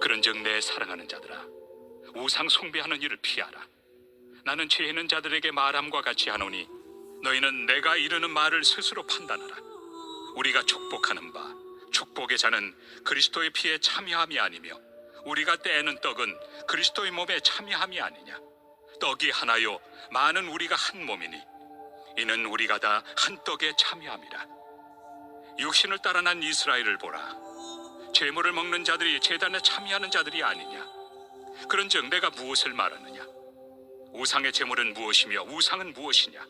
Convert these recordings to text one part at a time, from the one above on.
그런즉 내 사랑하는 자들아, 우상 숭배하는 일을 피하라. 나는 지혜 있는 자들에게 말함과 같이 하노니 너희는 내가 이르는 말을 스스로 판단하라. 우리가 축복하는 바 축복의 자는 그리스도의 피에 참여함이 아니며 우리가 떼는 떡은 그리스도의 몸에 참여함이 아니냐. 떡이 하나요 많은 우리가 한 몸이니 이는 우리가 다 한 떡에 참여함이라. 육신을 따라 난 이스라엘을 보라. 제물을 먹는 자들이 제단에 참여하는 자들이 아니냐. 그런즉 내가 무엇을 말하느냐. 우상의 제물은 무엇이며 우상은 무엇이냐.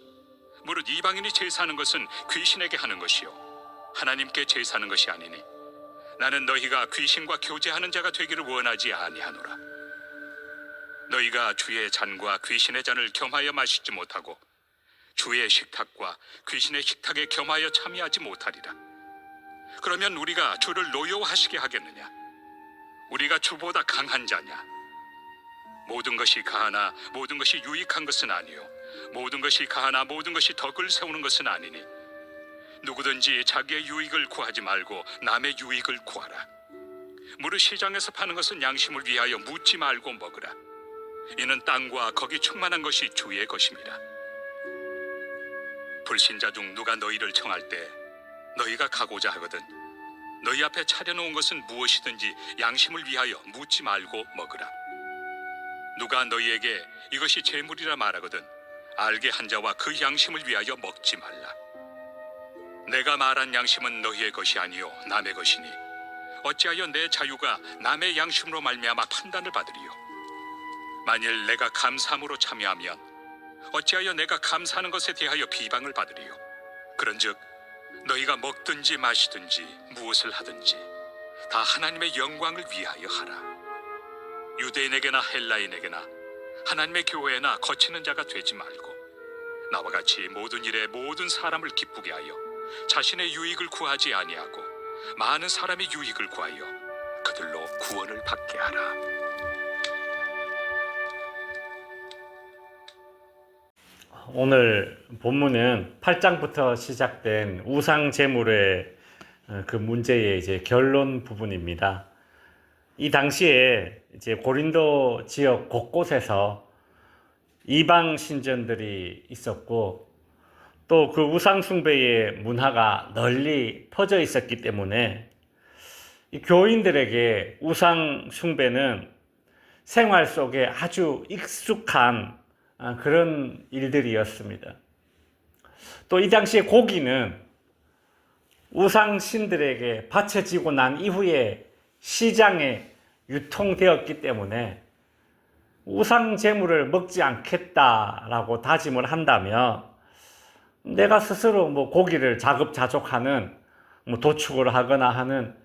무릇 이방인이 제사하는 것은 귀신에게 하는 것이요 하나님께 제사하는 것이 아니니 나는 너희가 귀신과 교제하는 자가 되기를 원하지 아니하노라. 너희가 주의 잔과 귀신의 잔을 겸하여 마시지 못하고 주의 식탁과 귀신의 식탁에 겸하여 참여하지 못하리라. 그러면 우리가 주를 노여워하시게 하겠느냐. 우리가 주보다 강한 자냐. 모든 것이 가하나 모든 것이 유익한 것은 아니요 모든 것이 가하나 모든 것이 덕을 세우는 것은 아니니 누구든지 자기의 유익을 구하지 말고 남의 유익을 구하라. 무릇 시장에서 파는 것은 양심을 위하여 묻지 말고 먹으라. 이는 땅과 거기 충만한 것이 주의 것입니다. 불신자 중 누가 너희를 청할 때 너희가 가고자 하거든 너희 앞에 차려놓은 것은 무엇이든지 양심을 위하여 묻지 말고 먹으라. 누가 너희에게 이것이 제물이라 말하거든 알게 한 자와 그 양심을 위하여 먹지 말라. 내가 말한 양심은 너희의 것이 아니요 남의 것이니 어찌하여 내 자유가 남의 양심으로 말미암아 판단을 받으리요. 만일 내가 감사함으로 참여하면 어찌하여 내가 감사하는 것에 대하여 비방을 받으리요. 그런즉 너희가 먹든지 마시든지 무엇을 하든지 다 하나님의 영광을 위하여 하라. 유대인에게나 헬라인에게나 하나님의 교회나 거치는 자가 되지 말고 나와 같이 모든 일에 모든 사람을 기쁘게 하여 자신의 유익을 구하지 아니하고 많은 사람의 유익을 구하여 그들로 구원을 받게 하라. 오늘 본문은 8장부터 시작된 우상 제물의 그 문제의 이제 결론 부분입니다. 이 당시에 이제 고린도 지역 곳곳에서 이방 신전들이 있었고 또 그 우상 숭배의 문화가 널리 퍼져 있었기 때문에 이 교인들에게 우상 숭배는 생활 속에 아주 익숙한 그런 일들이었습니다. 또 이 당시에 고기는 우상 신들에게 바쳐지고 난 이후에 시장에 유통되었기 때문에 우상 제물을 먹지 않겠다라고 다짐을 한다면 내가 스스로 고기를 자급자족하는 도축을 하거나 하는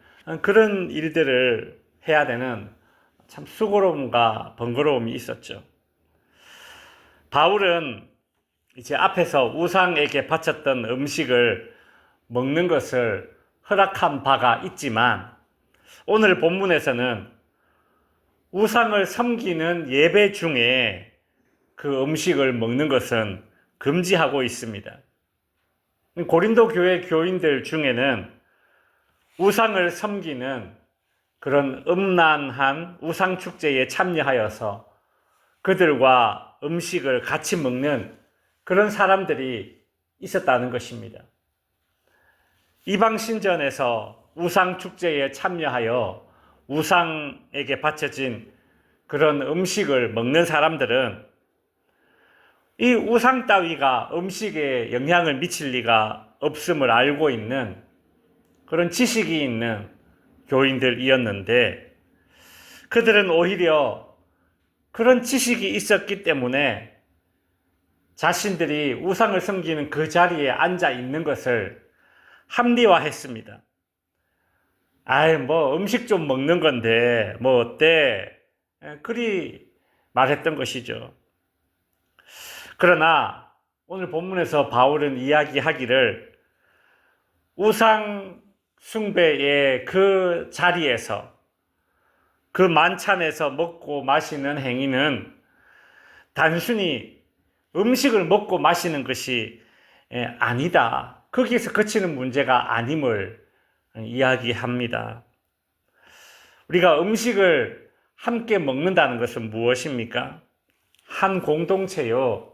그런 일들을 해야 되는 참 수고로움과 번거로움이 있었죠. 바울은 이제 앞에서 우상에게 바쳤던 음식을 먹는 것을 허락한 바가 있지만 오늘 본문에서는 우상을 섬기는 예배 중에 그 음식을 먹는 것은 금지하고 있습니다. 고린도 교회 교인들 중에는 우상을 섬기는 그런 음란한 우상 축제에 참여하여서 그들과 음식을 같이 먹는 그런 사람들이 있었다는 것입니다. 이방 신전에서 우상 축제에 참여하여 우상에게 바쳐진 그런 음식을 먹는 사람들은 이 우상 따위가 음식에 영향을 미칠 리가 없음을 알고 있는 그런 지식이 있는 교인들이었는데 그들은 오히려 그런 지식이 있었기 때문에 자신들이 우상을 섬기는 그 자리에 앉아 있는 것을 합리화했습니다. 음식 좀 먹는 건데 어때? 그리 말했던 것이죠. 그러나 오늘 본문에서 바울은 이야기하기를 우상 숭배의 그 자리에서 그 만찬에서 먹고 마시는 행위는 단순히 음식을 먹고 마시는 것이 아니다. 거기에서 그치는 문제가 아님을 이야기합니다. 우리가 음식을 함께 먹는다는 것은 무엇입니까? 한 공동체요,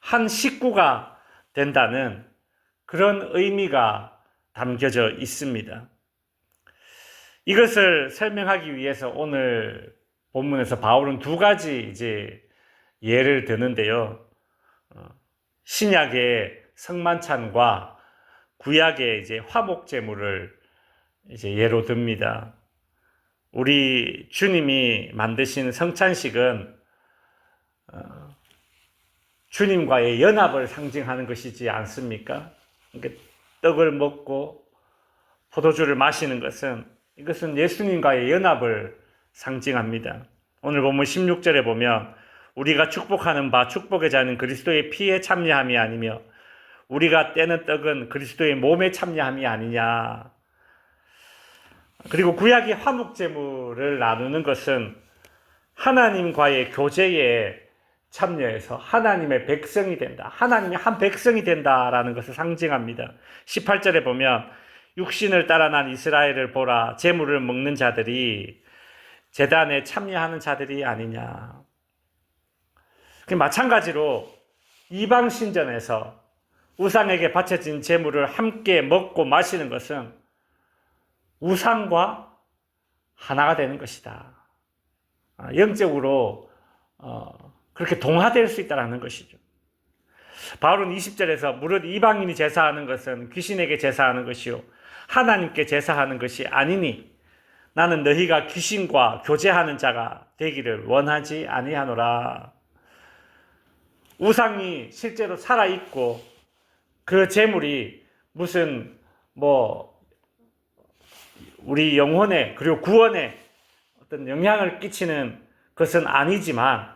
한 식구가 된다는 그런 의미가 담겨져 있습니다. 이것을 설명하기 위해서 오늘 본문에서 바울은 두 가지 예를 드는데요. 신약의 성만찬과 구약의 화목제물을 예로 듭니다. 우리 주님이 만드신 성찬식은 주님과의 연합을 상징하는 것이지 않습니까? 그러니까 떡을 먹고 포도주를 마시는 것은 이것은 예수님과의 연합을 상징합니다. 오늘 본문 16절에 보면 우리가 축복하는 바 축복의 자는 그리스도의 피에 참여함이 아니며 우리가 떼는 떡은 그리스도의 몸에 참여함이 아니냐. 그리고 구약의 화목제물을 나누는 것은 하나님과의 교제에 참여해서 하나님의 백성이 된다. 하나님의 한 백성이 된다라는 것을 상징합니다. 18절에 보면 육신을 따라 난 이스라엘을 보라. 제물을 먹는 자들이 제단에 참여하는 자들이 아니냐. 마찬가지로 이방 신전에서 우상에게 바쳐진 제물을 함께 먹고 마시는 것은 우상과 하나가 되는 것이다. 영적으로 그렇게 동화될 수 있다는 것이죠. 바울은 20절에서 무릇 이방인이 제사하는 것은 귀신에게 제사하는 것이요 하나님께 제사하는 것이 아니니 나는 너희가 귀신과 교제하는 자가 되기를 원하지 아니하노라. 우상이 실제로 살아있고 그 제물이 무슨 우리 영혼에 그리고 구원에 어떤 영향을 끼치는 것은 아니지만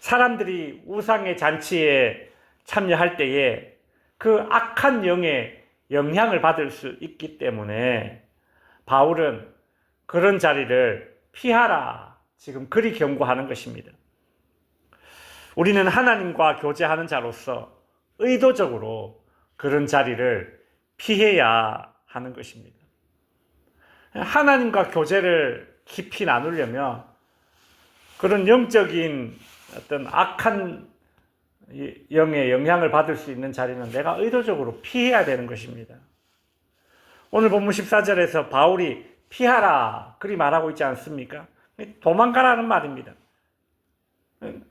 사람들이 우상의 잔치에 참여할 때에 그 악한 영의 영향을 받을 수 있기 때문에 바울은 그런 자리를 피하라. 지금 그리 경고하는 것입니다. 우리는 하나님과 교제하는 자로서 의도적으로 그런 자리를 피해야 하는 것입니다. 하나님과 교제를 깊이 나누려면 그런 영적인 어떤 악한 영의 영향을 받을 수 있는 자리는 내가 의도적으로 피해야 되는 것입니다. 오늘 본문 14절에서 바울이 피하라 그리 말하고 있지 않습니까? 도망가라는 말입니다.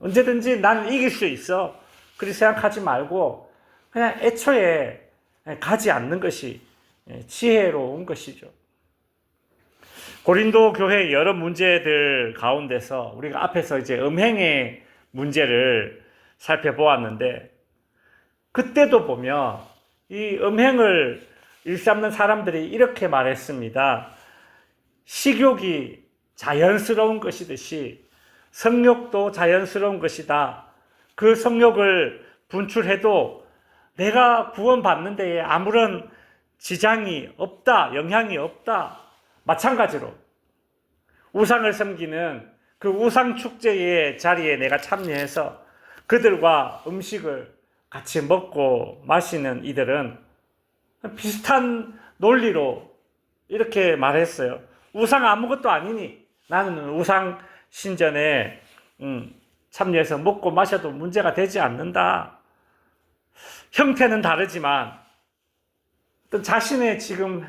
언제든지 나는 이길 수 있어. 그리 생각하지 말고 그냥 애초에 가지 않는 것이 지혜로운 것이죠. 고린도 교회의 여러 문제들 가운데서 우리가 앞에서 음행의 문제를 살펴보았는데 그때도 보면 이 음행을 일삼는 사람들이 이렇게 말했습니다. 식욕이 자연스러운 것이듯이 성욕도 자연스러운 것이다. 그 성욕을 분출해도 내가 구원받는 데에 아무런 지장이 없다. 영향이 없다. 마찬가지로 우상을 섬기는 그 우상 축제의 자리에 내가 참여해서 그들과 음식을 같이 먹고 마시는 이들은 비슷한 논리로 이렇게 말했어요. 우상 아무것도 아니니 나는 우상 신전에 참여해서 먹고 마셔도 문제가 되지 않는다. 형태는 다르지만 또 자신의 지금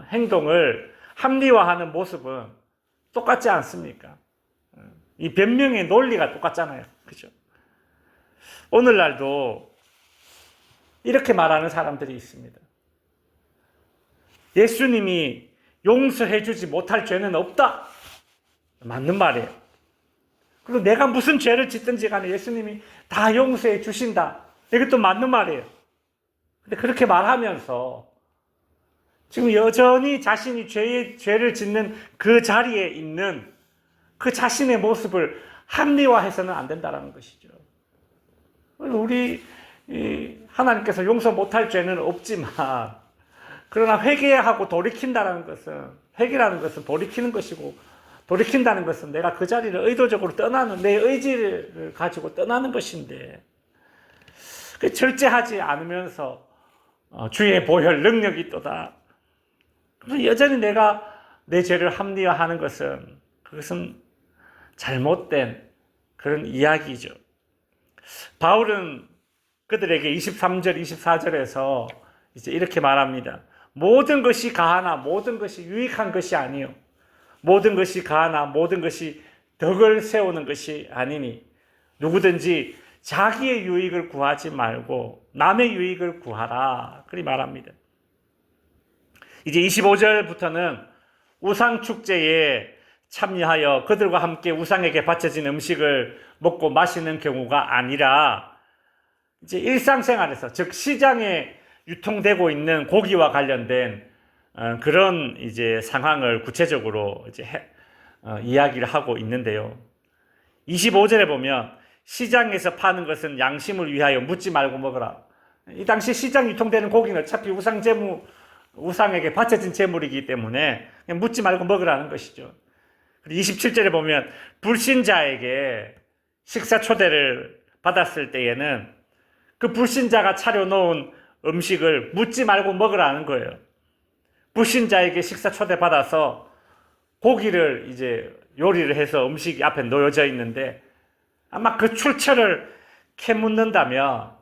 행동을 합리화하는 모습은 똑같지 않습니까? 이 변명의 논리가 똑같잖아요. 그죠? 오늘날도 이렇게 말하는 사람들이 있습니다. 예수님이 용서해 주지 못할 죄는 없다. 맞는 말이에요. 그리고 내가 무슨 죄를 짓든지 간에 예수님이 다 용서해 주신다. 이것도 맞는 말이에요. 근데 그렇게 말하면서 지금 여전히 자신이 죄를 짓는 그 자리에 있는 그 자신의 모습을 합리화해서는 안 된다는 것이죠. 우리 하나님께서 용서 못할 죄는 없지만 그러나 회개하고 돌이킨다는 것은 회개라는 것은 돌이키는 것이고 돌이킨다는 것은 내가 그 자리를 의도적으로 떠나는 내 의지를 가지고 떠나는 것인데 절제하지 않으면서 주의 보혈 능력이 있도다. 여전히 내가 내 죄를 합리화하는 그것은 잘못된 그런 이야기죠. 바울은 그들에게 23절, 24절에서 이제 이렇게 말합니다. 모든 것이 가하나 모든 것이 유익한 것이 아니요. 모든 것이 가하나 모든 것이 덕을 세우는 것이 아니니 누구든지 자기의 유익을 구하지 말고 남의 유익을 구하라. 그리 말합니다. 이제 25절부터는 우상 축제에 참여하여 그들과 함께 우상에게 바쳐진 음식을 먹고 마시는 경우가 아니라 이제 일상생활에서, 즉 시장에 유통되고 있는 고기와 관련된 그런 이제 상황을 구체적으로 이제 이야기를 하고 있는데요. 25절에 보면 시장에서 파는 것은 양심을 위하여 묻지 말고 먹으라. 이 당시 시장 유통되는 고기는 어차피 우상에게 바쳐진 제물이기 때문에 그냥 묻지 말고 먹으라는 것이죠. 27절에 보면 불신자에게 식사 초대를 받았을 때에는 그 불신자가 차려놓은 음식을 묻지 말고 먹으라는 거예요. 불신자에게 식사 초대 받아서 고기를 이제 요리를 해서 음식이 앞에 놓여져 있는데 아마 그 출처를 캐묻는다면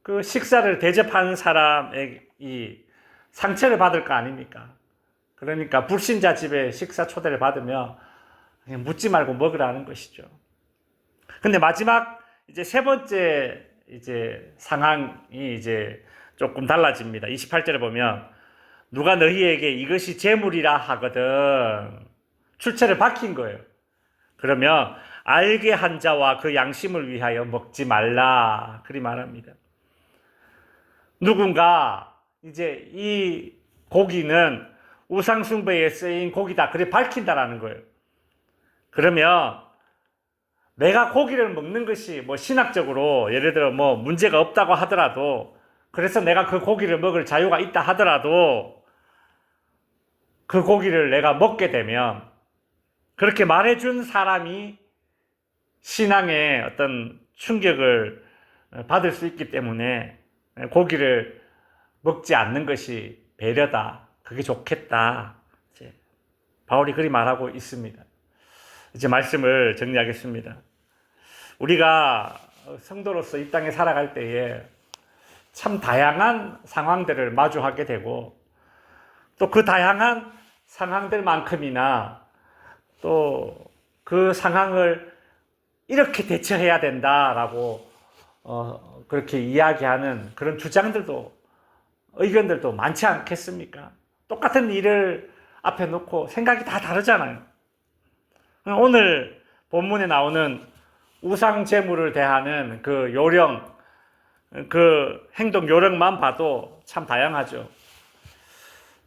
그 식사를 대접하는 사람이 상처를 받을 거 아닙니까? 그러니까 불신자 집에 식사 초대를 받으면 그냥 묻지 말고 먹으라는 것이죠. 근데 마지막 이제 세 번째 이제 상황이 이제 조금 달라집니다. 28절에 보면 누가 너희에게 이것이 재물이라 하거든 출처를 밝힌 거예요. 그러면 알게 한 자와 그 양심을 위하여 먹지 말라. 그리 말합니다. 누군가 이제 이 고기는 우상숭배에 쓰인 고기다. 그래 밝힌다라는 거예요. 그러면 내가 고기를 먹는 것이 뭐 신학적으로 예를 들어 뭐 문제가 없다고 하더라도, 그래서 내가 그 고기를 먹을 자유가 있다 하더라도 그 고기를 내가 먹게 되면 그렇게 말해준 사람이 신앙의 어떤 충격을 받을 수 있기 때문에 고기를 먹지 않는 것이 배려다. 그게 좋겠다. 이제 바울이 그리 말하고 있습니다. 이제 말씀을 정리하겠습니다. 우리가 성도로서 이 땅에 살아갈 때에 참 다양한 상황들을 마주하게 되고 또 그 다양한 상황들만큼이나 또 그 상황을 이렇게 대처해야 된다라고 그렇게 이야기하는 그런 주장들도 의견들도 많지 않겠습니까? 똑같은 일을 앞에 놓고 생각이 다 다르잖아요. 오늘 본문에 나오는 우상 제물을 대하는 그 요령, 그 행동 요령만 봐도 참 다양하죠.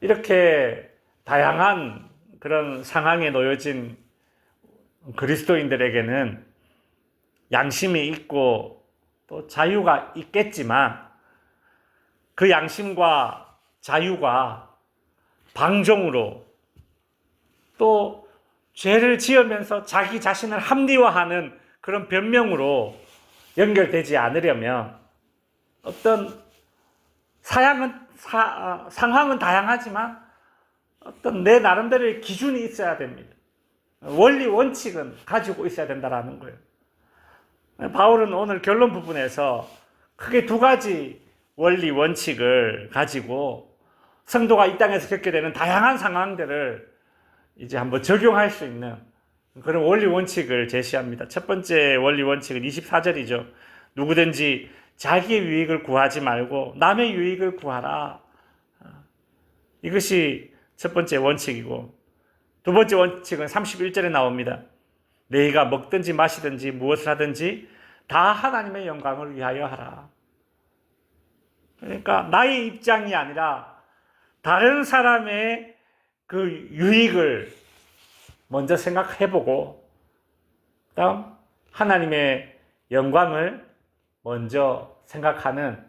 이렇게 다양한 그런 상황에 놓여진 그리스도인들에게는 양심이 있고 또 자유가 있겠지만 그 양심과 자유가 방종으로 또 죄를 지으면서 자기 자신을 합리화하는 그런 변명으로 연결되지 않으려면 어떤 상황은 다양하지만 어떤 내 나름대로의 기준이 있어야 됩니다. 원리 원칙은 가지고 있어야 된다는 거예요. 바울은 오늘 결론 부분에서 크게 두 가지 원리 원칙을 가지고 성도가 이 땅에서 겪게 되는 다양한 상황들을 이제 한번 적용할 수 있는 그런 원리 원칙을 제시합니다. 첫 번째 원리 원칙은 24절이죠. 누구든지 자기의 유익을 구하지 말고 남의 유익을 구하라. 이것이 첫 번째 원칙이고, 두 번째 원칙은 31절에 나옵니다. 너희가 먹든지 마시든지 무엇을 하든지 다 하나님의 영광을 위하여 하라. 그러니까 나의 입장이 아니라 다른 사람의 그 유익을 먼저 생각해보고 그다음 하나님의 영광을 먼저 생각하는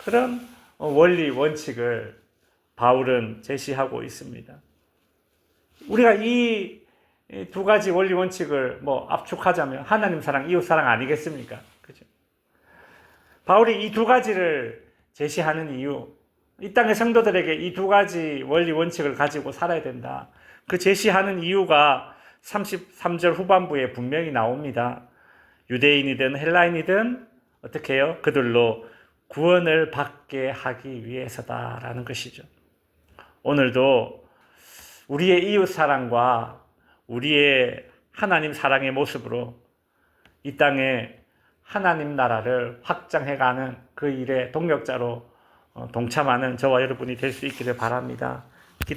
그런 원리 원칙을 바울은 제시하고 있습니다. 우리가 이 두 가지 원리 원칙을 뭐 압축하자면 하나님 사랑, 이웃 사랑 아니겠습니까? 그죠? 바울이 이 두 가지를 제시하는 이유, 이 땅의 성도들에게 이 두 가지 원리 원칙을 가지고 살아야 된다. 그 제시하는 이유가 33절 후반부에 분명히 나옵니다. 유대인이든 헬라인이든 어떻게 해요? 그들로 구원을 받게 하기 위해서다라는 것이죠. 오늘도 우리의 이웃 사랑과 우리의 하나님 사랑의 모습으로 이 땅에 하나님 나라를 확장해가는 그 일에 동력자로 동참하는 저와 여러분이 될 수 있기를 바랍니다.